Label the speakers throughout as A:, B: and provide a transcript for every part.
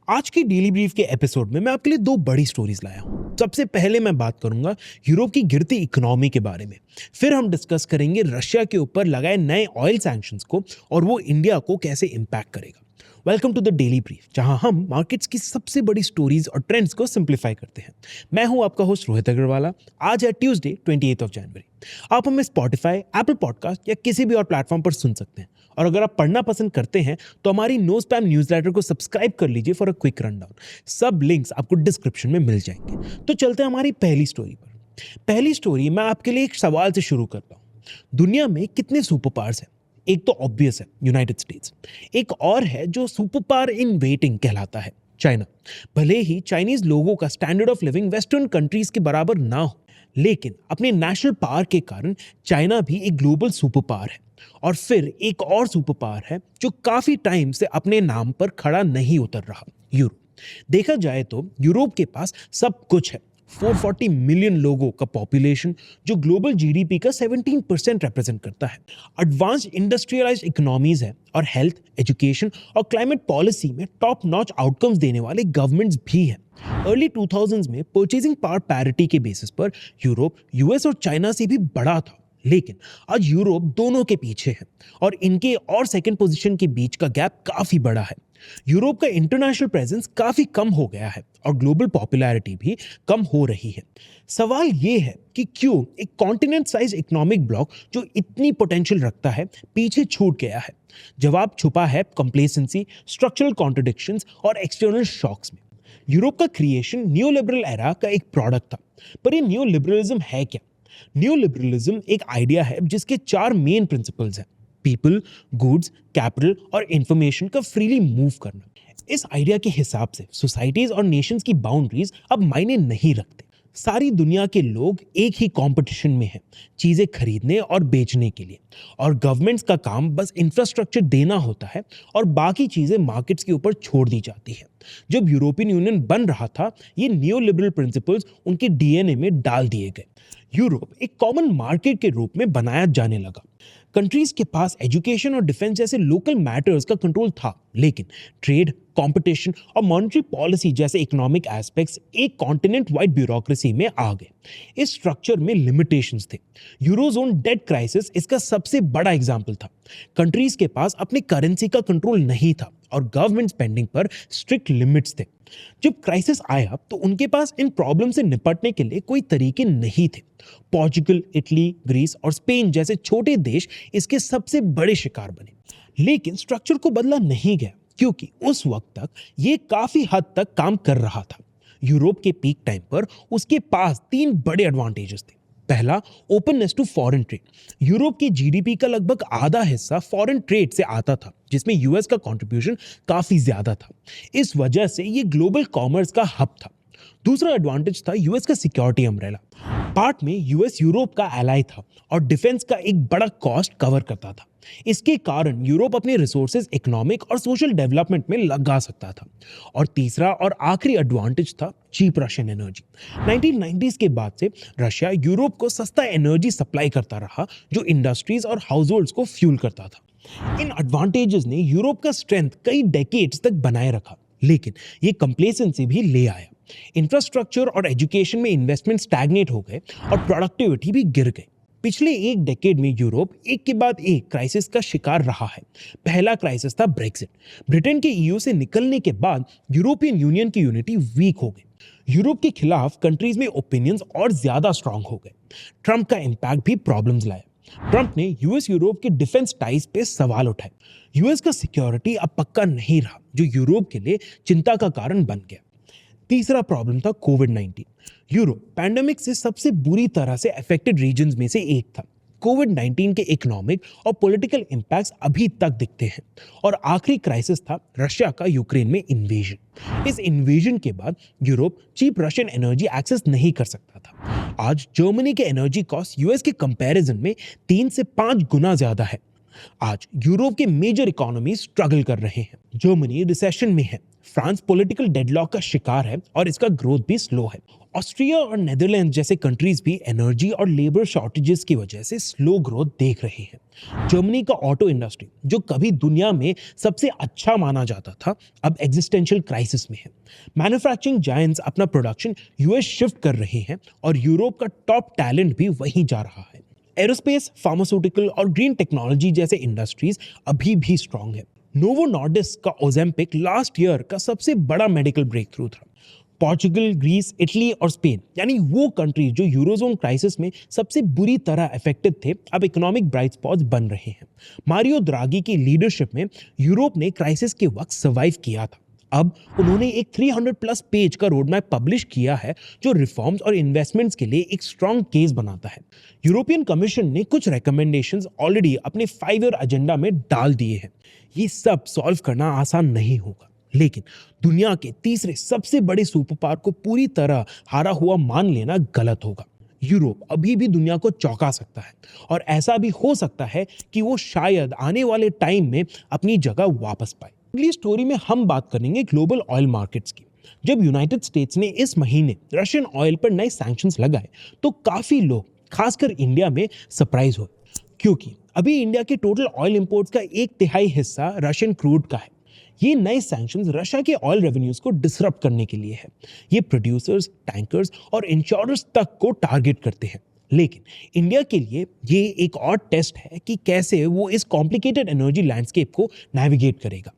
A: आज की daily brief के एपिसोड में मैं आपके लिए दो बड़ी स्टोरीज लाया हूं। सबसे पहले मैं बात करूंगा यूरोप की गिरती इकोनॉमी के बारे में। फिर हम डिस्कस करेंगे रशिया के ऊपर लगाए नए ऑयल सैंक्शंस को और वो इंडिया को कैसे इंपैक्ट करेगा। Welcome to the daily brief, जहां हम मार्केट्स की सबसे बड़ी स्टोरीज और ट्रेंड्स को सिंप्लीफाई करते हैं। मैं हूं आपका होस्ट रोहित अग्रवाला। आज है ट्यूसडे 28 जनवरी। आप हमें स्पॉटिफाई, एप्पल पॉडकास्ट या किसी भी और प्लेटफॉर्म पर सुन सकते हैं। और अगर आप पढ़ना पसंद करते हैं तो हमारी नो स्पैम न्यूज़लेटर को सब्सक्राइब कर लीजिए फॉर अ क्विक रनडाउन। सब लिंक्स आपको डिस्क्रिप्शन में मिल जाएंगे। तो चलते हैं हमारी पहली स्टोरी पर। पहली स्टोरी मैं आपके लिए एक सवाल से शुरू करता हूँ। दुनिया में कितने सुपर पावर्स हैं? एक तो ऑब्वियस है, यूनाइटेड स्टेट्स। एक और है जो सुपर पावर इन वेटिंग कहलाता है, चाइना। भले ही चाइनीज लोगों का standard of living western countries के बराबर ना हो, लेकिन अपने नेशनल पावर के कारण चाइना भी एक ग्लोबल सुपर पावर है। और फिर एक और सुपर पावर है जो काफी टाइम से अपने नाम पर खड़ा नहीं उतर रहा, यूरोप। देखा जाए तो यूरोप के पास सब कुछ है। 440 मिलियन लोगों का पॉपुलेशन जो ग्लोबल जीडीपी का 17% रिप्रेजेंट करता है। एडवांस्ड इंडस्ट्रियलाइज्ड इकोनॉमीज है और हेल्थ, एजुकेशन और क्लाइमेट पॉलिसी में टॉप नॉच आउटकम्स देने वाले गवर्नमेंट्स भी हैं। अर्ली 2000s में परचेजिंग पावर पैरिटी के बेसिस पर यूरोप यूएस और चाइना से भी बड़ा था, लेकिन आज यूरोप दोनों के पीछे है और इनके और सेकंड पोजीशन के बीच का गैप काफी बड़ा है। यूरोप का इंटरनेशनल प्रेजेंस काफी कम हो गया है और ग्लोबल पॉपुलैरिटी भी कम हो रही है। सवाल यह है कि क्यों एक कॉन्टिनेंट साइज इकोनॉमिक ब्लॉक जो इतनी पोटेंशियल रखता है पीछे छूट गया है? जवाब छुपा है कंप्लेसेंसी, स्ट्रक्चरल कॉन्ट्रडिक्शंस और एक्सटर्नल शॉक्स में। यूरोप का क्रिएशन न्यू लिबरल एरा का एक प्रोडक्ट था, पर ये न्यू लिबरलिज्म है क्या? न्यू लिबरलिज्म एक आइडिया है जिसके 4 मेन प्रिंसिपल्स हैं: पीपल, गुड्स, कैपिटल और इंफॉर्मेशन का फ्रीली मूव करना। इस आइडिया के हिसाब से सोसाइटीज और नेशंस की बाउंड्रीज अब मायने नहीं रखते। सारी दुनिया के लोग एक ही कंपटीशन में हैं, चीजें खरीदने और बेचने के लिए, और गवर्नमेंट्स का काम बस इंफ्रास्ट्रक्चर देना होता है और बाकी चीजें मार्केट्स के ऊपर छोड़ दी जाती है। जब यूरोपियन यूनियन बन रहा था, ये न्यू लिबरल प्रिंसिपल्स उनके डीएनए में डाल दिए गए। यूरोप एक कॉमन मार्केट के रूप में बनाया जाने लगा। कंट्रीज के पास एजुकेशन और डिफेंस जैसे लोकल मैटर्स का कंट्रोल था, लेकिन ट्रेड, कंपटीशन और मॉनेटरी पॉलिसी जैसे इकोनॉमिक एस्पेक्ट्स एक कॉन्टिनेंट वाइड ब्यूरोक्रेसी में आ गए। इस स्ट्रक्चर में लिमिटेशंस थे। यूरोजोन डेट क्राइसिस इसका सबसे बड़ा एग्जांपल था। कंट्रीज के पास अपनी करेंसी का कंट्रोल नहीं था और गवर्नमेंट स्पेंडिंग पर स्ट्रिक्ट लिमिट्स थे। जब क्राइसिस आया तो उनके पास इन प्रॉब्लम से निपटने के लिए कोई तरीके नहीं थे। पोर्चुगल, इटली, ग्रीस और स्पेन जैसे छोटे देश इसके सबसे बड़े शिकार बने। लेकिन स्ट्रक्चर को बदला नहीं गया, क्योंकि उस वक्त तक ये काफी हद तक काम कर रहा था। यूरोप के पीक टाइम पर उसके पास 3 बड़े एडवांटेजेस थे। पहला, openness to foreign trade. Europe की जीडीपी का लगभग आधा हिस्सा फॉरेन ट्रेड से आता था, जिसमें यूएस का कंट्रीब्यूशन काफी ज्यादा था। इस वजह से ये ग्लोबल कॉमर्स का हब था। दूसरा एडवांटेज था यूएस का सिक्योरिटी अम्ब्रेला। पार्ट में यूएस यूरोप का एलाई था और डिफेंस का एक बड़ा कॉस्ट कवर करता था। इसके कारण यूरोप अपने रिसोर्सेज इकोनॉमिक और सोशल डेवलपमेंट में लगा सकता था। और तीसरा और आखिरी एडवांटेज था चीप रशियन एनर्जी। 1990s के बाद से रशिया यूरोप को सस्ता एनर्जी सप्लाई करता रहा, जो इंडस्ट्रीज और हाउसहोल्ड्स को फ्यूल करता था। इन एडवांटेजेस ने यूरोप का स्ट्रेंथ कई डेकेड्स तक बनाए रखा, लेकिन ये कंप्लेसेंसी भी ले आया। इंफ्रास्ट्रक्चर और एजुकेशन में इन्वेस्टमेंट स्टैग्नेट हो गए और प्रोडक्टिविटी भी गिर गई। पिछले एक डेकेड में यूरोप एक के बाद एक क्राइसिस का शिकार रहा है। पहला क्राइसिस था ब्रेक्सिट। ब्रिटेन के ईयू से निकलने के बाद यूरोपियन यूनियन की यूनिटी वीक हो गई। यूरोप के खिलाफ कंट्रीज में ओपिनियंस और ज्यादा स्ट्रांग हो गए। ट्रंप का इंपैक्ट भी प्रॉब्लम्स लाया। ट्रंप ने यूएस यूरोप के डिफेंस टाइज पे सवाल उठाए। यूएस का सिक्योरिटी अब पक्का नहीं रहा, जो यूरोप के लिए चिंता का कारण बन गया। तीसरा प्रॉब्लम था कोविड-19। यूरोप पैंडेमिक से सबसे बुरी तरह से अफेक्टेड रीजन्स में से एक था। कोविड-19 के इकोनॉमिक और पॉलिटिकल इंपैक्ट्स अभी तक दिखते हैं। और आखिरी क्राइसिस था रशिया का यूक्रेन में इन्वेजन। इस इन्वेजन के बाद Europe cheap Russian energy access नहीं कर सकता था। आज जर्मनी के एनर्जी कॉस्ट यूएस के कंपैरिजन में 3 से 5 गुना ज्यादा है। आज यूरोप के मेजर इकोनॉमी स्ट्रगल कर रहे हैं। जर्मनी रिसेशन में है, फ्रांस पॉलिटिकल डेडलॉक का शिकार है और इसका ग्रोथ भी स्लो है। ऑस्ट्रिया और नेदरलैंड्स जैसे कंट्रीज भी एनर्जी और लेबर शॉर्टेजेस की वजह से स्लो ग्रोथ देख रहे हैं। जर्मनी का ऑटो इंडस्ट्री, जो कभी दुनिया में सबसे अच्छा माना जाता था, अब एग्जिस्टेंशियल क्राइसिस में है। मैन्युफैक्चरिंग जायंट्स अपना प्रोडक्शन यूएस शिफ्ट कर रहे हैं और यूरोप का टॉप टैलेंट भी वहीं जा रहा है। एरोस्पेस, फार्मास्यूटिकल और ग्रीन टेक्नोलॉजी जैसे इंडस्ट्रीज अभी भी स्ट्रांग है। नोवो नॉर्डिस्क का ओजेम्पिक लास्ट ईयर का सबसे बड़ा मेडिकल ब्रेक थ्रू था। पोर्चुगल, ग्रीस, इटली और स्पेन, यानी वो कंट्री जो यूरोजोन क्राइसिस में सबसे बुरी तरह अफेक्टेड थे, अब इकोनॉमिक ब्राइट स्पॉट्स बन रहे हैं। मारियो द्रागी की लीडरशिप में यूरोप ने क्राइसिस के वक्त सर्वाइव किया था। अब उन्होंने एक 300 प्लस पेज का रोड मैप पब्लिश किया है जो रिफॉर्म्स और इन्वेस्टमेंट्स के लिए एक स्ट्रॉन्ग केस बनाता है। यूरोपियन कमीशन ने कुछ रिकमेंडेशंस ऑलरेडी अपने 5 ईयर एजेंडा में डाल दिए हैं। ये सब सॉल्व करना आसान नहीं होगा, लेकिन दुनिया के तीसरे सबसे बड़े सुपर पावर को पूरी तरह हारा हुआ मान लेना गलत होगा। यूरोप अभी भी दुनिया को चौंका सकता है और ऐसा भी हो सकता है कि वो शायद आने वाले टाइम में अपनी जगह वापस पाए। अगली स्टोरी में हम बात करेंगे ग्लोबल ऑयल मार्केट्स की। जब यूनाइटेड स्टेट्स ने इस महीने रशियन ऑयल पर नए सैंक्शंस लगाए तो काफी लोग, खासकर इंडिया में, सरप्राइज हुए, क्योंकि अभी इंडिया के टोटल ऑयल इंपोर्ट्स का 1/3 हिस्सा रशियन क्रूड का है। ये नए सैंक्शंस रशिया के ऑयल रेवेन्यूज को डिसरप्ट करने के लिए है। ये प्रोड्यूसर्स, टैंकर्स और इंश्योरर्स तक को टारगेट करते हैं। लेकिन इंडिया के लिए ये एक और टेस्ट है कि कैसे वो इस कॉम्प्लिकेटेड एनर्जी लैंडस्केप को नेविगेट करेगा।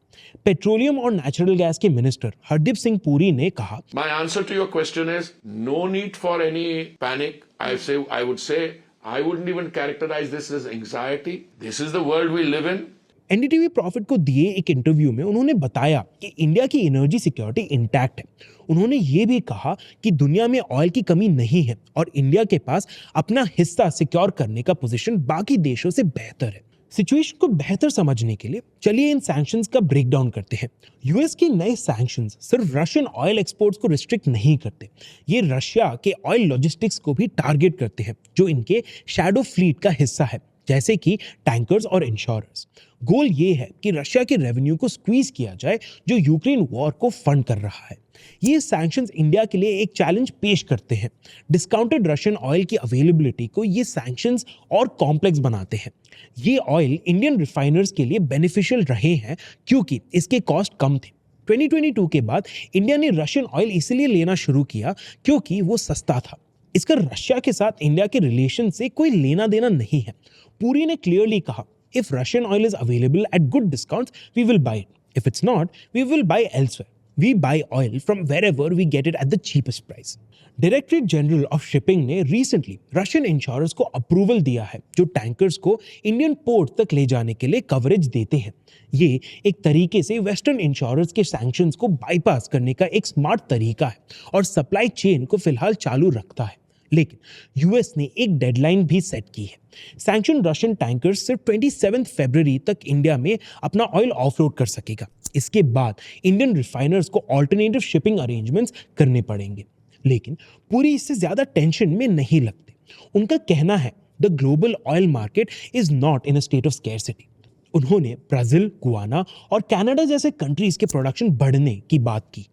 A: पेट्रोलियम और नेचुरल गैस के मिनिस्टर हरदीप सिंह पुरी ने कहा,
B: My answer to your question is no need for any panic. I would say I wouldn't even characterize this as anxiety. This is the world we live in.
A: NDTV profit को दिए एक interview में उन्होंने बताया कि India की energy security intact है। उन्होंने ये भी कहा कि दुनिया में ऑयल की कमी नहीं है और इंडिया के पास अपना हिस्सा सिक्योर करने का पोजीशन बाकी देशों से बेहतर है। सिचुएशन को बेहतर समझने के लिए चलिए इन सैंक्शंस का ब्रेकडाउन करते हैं। यूएस के नए सैंक्शंस सिर्फ रशियन ऑयल एक्सपोर्ट्स को रिस्ट्रिक्ट नहीं करते, ये रशिया के ऑयल लॉजिस्टिक्स को भी टारगेट करते हैं जो इनके शैडो फ्लीट का हिस्सा है, जैसे कि टैंकर्स और इंश्योरर्स। गोल ये है कि रशिया के रेवेन्यू को स्क्वीज किया जाए जो यूक्रेन वॉर को फंड कर रहा है। ये सैंक्शंस इंडिया के लिए एक चैलेंज पेश करते हैं। डिस्काउंटेड रशियन ऑयल की अवेलेबिलिटी को ये सैंक्शंस और कॉम्प्लेक्स बनाते हैं। ये ऑयल इंडियन रिफाइनर्स के लिए बेनिफिशियल रहे हैं क्योंकि इसके कॉस्ट कम थे। 2022 के बाद इंडिया ने रशियन ऑयल इसलिए लेना शुरू किया क्योंकि वो सस्ता था। इसका रशिया के साथ इंडिया के रिलेशन से कोई लेना देना नहीं है। पुरी ने क्लियरली कहा, if Russian oil is available at good discounts, we will buy it. If it's not, we will buy elsewhere. We buy oil from wherever we get it at the cheapest price. Directorate general of shipping ने recently Russian insurers को approval दिया है जो tankers को Indian port तक ले जाने के लिए कवरेज देते हैं। ये एक तरीके से वेस्टर्न इंश्योरर्स के सैंक्शंस को बाईपास करने का एक स्मार्ट तरीका है और सप्लाई चेन को फिलहाल चालू रखता है। लेकिन यूएस ने एक डेडलाइन भी सेट की है। सैंक्शन रशियन टैंकर्स सिर्फ 27 फरवरी तक इंडिया में अपना ऑयल ऑफलोड कर सकेगा। इसके बाद इंडियन रिफाइनर्स को ऑल्टरनेटिव शिपिंग अरेंजमेंट्स करने पड़ेंगे। लेकिन पूरी इससे ज्यादा टेंशन में नहीं लगते। उनका कहना है the global oil market is not in a state of scarcity. उन्होंने ब्राजील, गुआना और कनाडा जैसे कंट्रीज के प्रोडक्शन बढ़ने की बात की।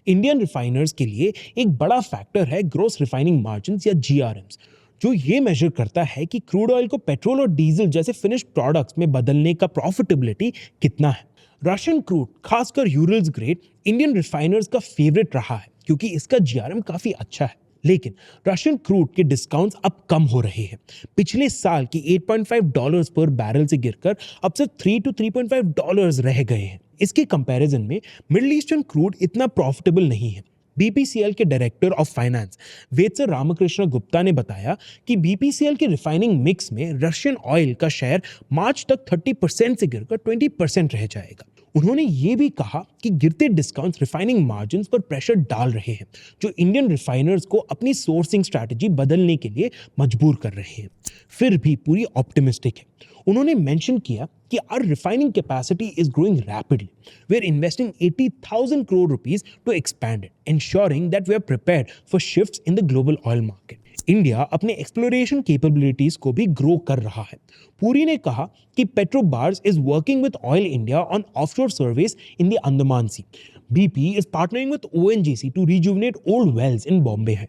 A: इंडियन रिफाइनर्स के लिए एक बड़ा फैक्टर है ग्रोस रिफाइनिंग मार्जिन्स या जीआरएम्स, जो ये मेजर करता है कि क्रूड ऑयल को पेट्रोल और डीजल जैसे फिनिश्ड प्रोडक्ट्स में बदलने का प्रॉफिटेबिलिटी कितना है। रशियन क्रूड, खासकर यूरल्स ग्रेड, इंडियन रिफाइनर्स का फेवरेट रहा है क्योंकि इसका जीआरएम काफी अच्छा है। लेकिन रशियन क्रूड के डिस्काउंट्स अब कम हो रहे हैं। पिछले साल की $8.5 पर बैरल से गिरकर अब सिर्फ $3 to $3.5 रह गए हैं। इसके कंपैरिजन में मिडिल ईस्टर्न क्रूड इतना प्रॉफिटेबल नहीं है। बीपीसीएल के director of finance Vetsa Ramakrishna Gupta ने बताया कि बीपीसीएल के रिफाइनिंग मिक्स में रशियन ऑयल का शेयर मार्च तक 30% से गिरकर 20% रह जाएगा। उन्होंने ये भी कहा कि गिरते डिस्काउंट्स रिफाइनिंग मार्जिन्स पर प्रेशर डाल रहे हैं, जो इंडियन रिफाइनर्स को अपनी सोर्सिंग स्ट्रैटेजी बदलने के लिए मजबूर कर रहे हैं। फिर भी पूरी ऑप्टिमिस्टिक है। उन्होंने मेंशन किया कि our refining capacity is growing rapidly. We are investing 80,000 crore rupees to expand it, ensuring that we are prepared for shifts in the global oil market. India अपने एक्सप्लोरेशन कैपेबिलिटीज को भी grow कर रहा है। पुरी ने कहा कि Petrobras is working with Oil India on offshore service in the Andaman sea. BP is partnering with ONGC to rejuvenate old wells in Bombay है।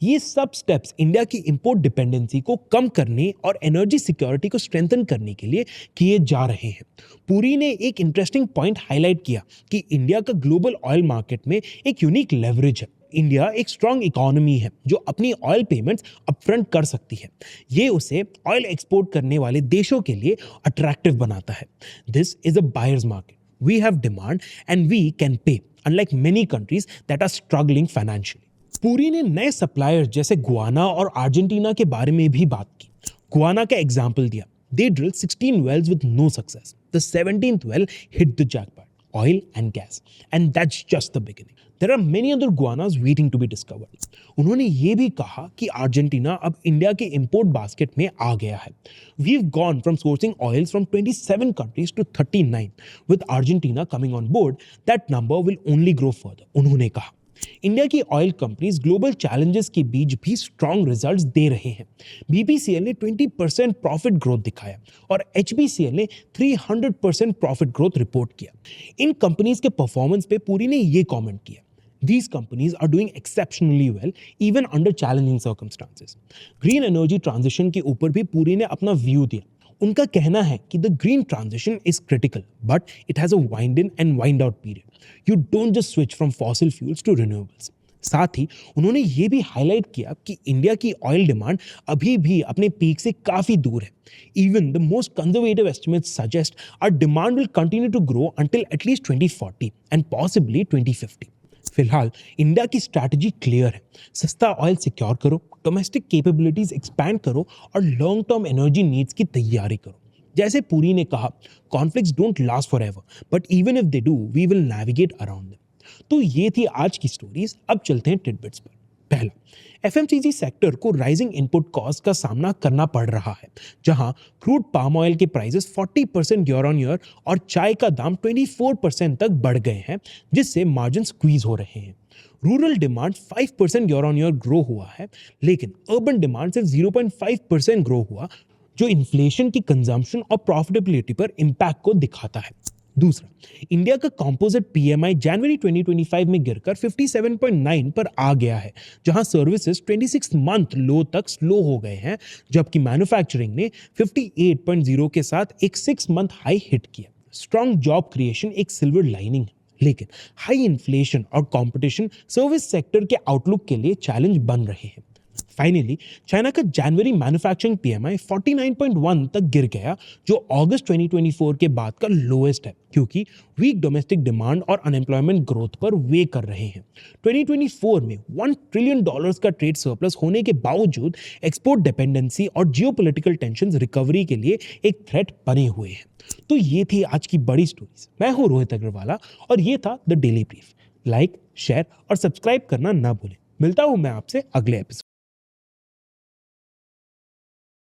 A: ये सब स्टेप्स इंडिया की इंपोर्ट डिपेंडेंसी को कम करने और एनर्जी सिक्योरिटी को स्ट्रेंथन करने के लिए किए जा रहे हैं। पुरी ने एक इंटरेस्टिंग पॉइंट हाईलाइट किया कि इंडिया का ग्लोबल ऑयल मार्केट में एक यूनिक लेवरेज है। इंडिया एक स्ट्रांग इकोनॉमी है जो अपनी ऑयल पेमेंट्स अपफ्रंट कर सकती है। ये उसे ऑयल एक्सपोर्ट करने वाले देशों के लिए अट्रैक्टिव बनाता है। This is a buyer's market. We have demand and we can pay, unlike many countries that are struggling financially. Puri ने नए सप्लायर्स जैसे गुआना और अर्जेंटीना के बारे में भी बात की। गुआना का एग्जाम्पल दिया। They drilled 16 wells with no success. The 17th well hit the jackpot, oil and gas. And that's just the beginning. There are many other guanas waiting to be discovered. उन्होंने ये भी कहा कि Argentina अब India के import basket में आ गया है। We've gone from sourcing oils from 27 countries to 39. With Argentina coming on board, that number will only grow further. उन्होंने कहा इंडिया की ऑयल कंपनीज ग्लोबल चैलेंजेस के बीच भी स्ट्रॉन्ग रिजल्ट्स दे रहे हैं। BPCL ने 20% प्रॉफिट ग्रोथ दिखाया और HPCL ने 300% प्रॉफिट ग्रोथ रिपोर्ट किया। इन कंपनीज के परफॉर्मेंस पे पुरी ने ये कमेंट किया, These companies are doing exceptionally well even under challenging circumstances. Green energy transition के ऊपर भी पुरी ने अपना व्यू दिया। उनका कहना है कि the green transition is critical but it has a wind in and wind out period. You don't just switch from fossil fuels to renewables. साथ ही उन्होंने ये भी हाईलाइट किया कि इंडिया की ऑयल डिमांड अभी भी अपने पीक से काफी दूर है। Even the most conservative estimates suggest our demand will continue to grow until at least 2040 and possibly 2050. फिलहाल इंडिया की स्ट्रैटेजी क्लियर है। सस्ता ऑयल सिक्योर करो, डोमेस्टिक कैपेबिलिटीज एक्सपैंड करो और लॉन्ग टर्म एनर्जी नीड्स की तैयारी करो। जैसे पुरी ने कहा, conflicts don't last forever, but even if they do, we will navigate around them. तो ये थी आज की स्टोरीज। अब चलते हैं टिडबिट्स पर। पहला, FMCG सेक्टर को राइजिंग इनपुट कॉस्ट का सामना करना पड़ रहा है, जहां क्रूड पाम ऑयल के प्राइसेस 40% ईयर ऑन ईयर और चाय का दाम 24% तक बढ़ गए हैं, जिससे मार्जिन स्क्वीज हो रहे हैं। Rural demand 5% year on year grow हुआ है, लेकिन अर्बन डिमांड सिर्फ 0.5% ग्रो हुआ, जो इन्फ्लेशन की कंजम्पशन और प्रॉफिटेबिलिटी पर इंपैक्ट को दिखाता है। दूसरा, इंडिया का कंपोजिट PMI जनवरी 2025 में गिरकर 57.9 पर आ गया है, जहां सर्विसेज 26 मंथ लो तक स्लो हो गए हैं, जबकि मैन्युफैक्चरिंग ने 58.0 के साथ एक 6 मंथ हाई हिट किया। स्ट्रॉन्ग जॉब क्रिएशन एक सिल्वर लाइनिंग है, लेकिन हाई इन्फ्लेशन और कंपटीशन सर्विस सेक्टर के आउटलुक के लिए चैलेंज बन रहे हैं। फाइनली, चाइना का जनवरी मैन्युफैक्चरिंग PMI 49.1 तक गिर गया, जो अगस्त 2024 के बाद का लोएस्ट है, क्योंकि वीक डोमेस्टिक डिमांड और अनएम्प्लॉयमेंट ग्रोथ पर वे कर रहे हैं। 2024 में $1 ट्रिलियन का ट्रेड सरप्लस होने के बावजूद एक्सपोर्ट डिपेंडेंसी और जियोपॉलिटिकल टेंशंस रिकवरी के लिए एक थ्रेट बने हुए हैं। तो ये थी आज की बड़ी स्टोरीज। मैं हूं रोहित अग्रवाला और ये था the daily brief. Like, share और सब्सक्राइब करना ना भूलें। मिलता हूं मैं आपसे अगले एपिसोड।